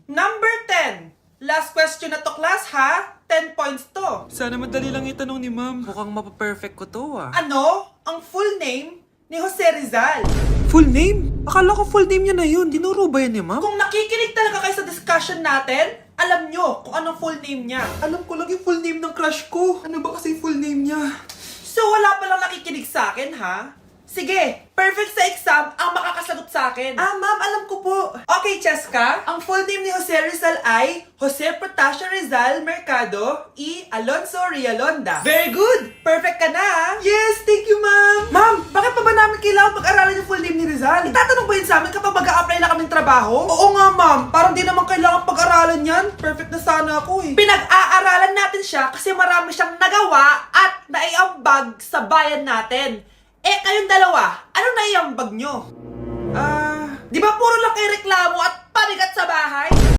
Number 10. Last question na to, class, ha? 10 points to. Sana madali lang itanong ni ma'am. Mukhang mapaperfect ko to ah. Ano ang full name ni Jose Rizal? Full name? Akala ko full name niya na yun. Dinuro ba yan ni ma'am? Kung nakikinig talaga kayo sa discussion natin, alam nyo kung anong full name niya. Alam ko lang yung full name ng crush ko. Ano ba kasi full name niya? So wala palang nakikinig sa akin, ha? Sige, perfect sa exam ang makakasagot sa akin. Ah, ma'am, alam ko po. Okay, Cheska, ang full name ni Jose Rizal ay Jose Protasio Rizal Mercado y Alonso Rialonda. Very good! Perfect ka na, ha? Yes, thank you, ma'am. Ma'am, bakit pa ba namin kailangan pag-aralan yung full name ni Rizal? Itatanong ba yun sa amin kapag mag-a-apply na kaming trabaho? Oo nga, ma'am. Parang di naman kailangan pag-aralan yan. Perfect na sana ako eh. Pinag-aaralan natin siya kasi marami siyang nagawa at naiambag sa bayan natin. Eh, kayong dalawa, ano naiambag nyo? Di ba puro lang kayo reklamo at panigat sa bahay?